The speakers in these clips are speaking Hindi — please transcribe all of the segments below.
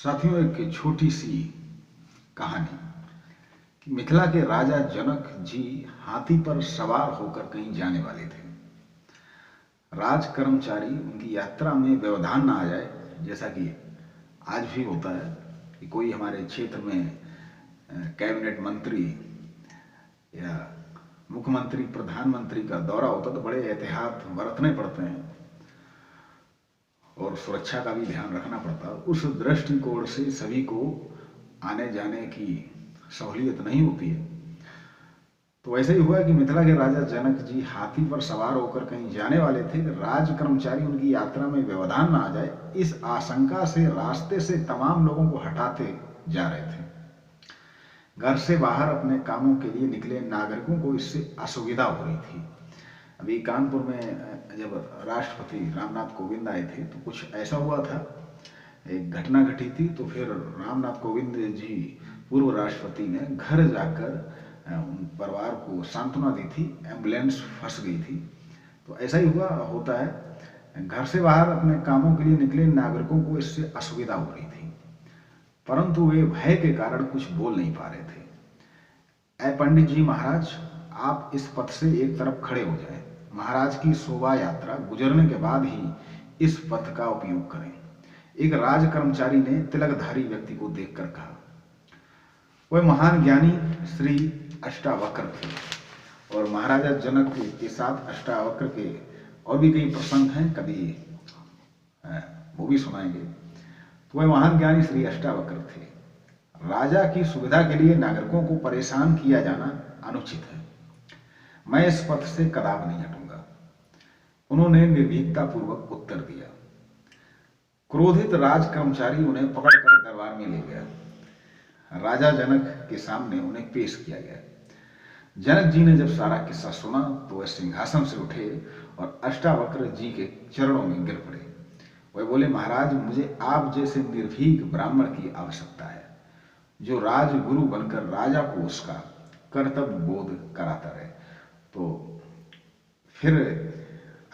साथियों, एक छोटी सी कहानी कि मिथिला के राजा जनक जी हाथी पर सवार होकर कहीं जाने वाले थे। राज कर्मचारी उनकी यात्रा में व्यवधान ना आ जाए, जैसा कि आज भी होता है कि कोई हमारे क्षेत्र में कैबिनेट मंत्री या मुख्यमंत्री प्रधानमंत्री का दौरा होता तो बड़े एहतियात बरतने पड़ते हैं और सुरक्षा का भी ध्यान रखना पड़ता। उस दृष्टिकोण से सभी को आने जाने की सहूलियत नहीं होती है। तो ऐसे ही हुआ कि मिथिला के राजा जनक जी हाथी पर सवार होकर कहीं जाने वाले थे। राज कर्मचारी उनकी यात्रा में व्यवधान ना आ जाए, इस आशंका से रास्ते से तमाम लोगों को हटाते जा रहे थे। घर से बाहर अपने कामों के लिए निकले नागरिकों को इससे असुविधा हो रही थी। अभी कानपुर में जब राष्ट्रपति रामनाथ कोविंद आए थे तो कुछ ऐसा हुआ था, एक घटना घटी थी। तो फिर रामनाथ कोविंद जी पूर्व राष्ट्रपति ने घर जाकर उन परिवार को सांत्वना दी थी। एम्बुलेंस फंस गई थी। तो ऐसा ही होता है, घर से बाहर अपने कामों के लिए निकले नागरिकों को इससे असुविधा हो रही थी, परंतु वे भय के कारण कुछ बोल नहीं पा रहे थे। ऐ पंडित जी महाराज, आप इस पथ से एक तरफ खड़े हो जाएं। महाराज की शोभा यात्रा गुजरने के बाद ही इस पथ का उपयोग करें। एक राज कर्मचारी ने तिलकधारी व्यक्ति को देखकर कहा। वह महान ज्ञानी श्री अष्टावक्र थे और महाराजा जनक के साथ अष्टावक्र के और भी कई प्रसंग हैं, कभी वो भी सुनाएंगे। तो वह महान ज्ञानी श्री अष्टावक्र थे। राजा की सुविधा के लिए नागरिकों को परेशान किया जाना अनुचित है। मैं इस पथ से कदापि नहीं हटूंगा। उन्होंने निर्भीकता पूर्वक उत्तर दिया। क्रोधित राज कर्मचारी उन्हें पकड़कर दरबार में ले गया। राजा जनक के सामने उन्हें पेश किया गया। जनक जी ने जब सारा किस्सा सुना तो वह सिंहासन से उठे और अष्टावक्र जी के चरणों में गिर पड़े। वह बोले, महाराज, मुझे आप जैसे निर्भीक ब्राह्मण की आवश्यकता है, जो राजगुरु बनकर राजा को उसका कर्तव्य बोध कराता रहे। तो फिर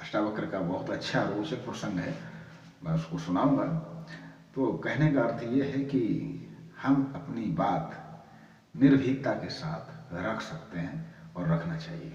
अष्टावक्र का बहुत अच्छा रोचक प्रसंग है, मैं उसको सुनाऊंगा। तो कहने का अर्थ यह है कि हम अपनी बात निर्भीकता के साथ रख सकते हैं और रखना चाहिए।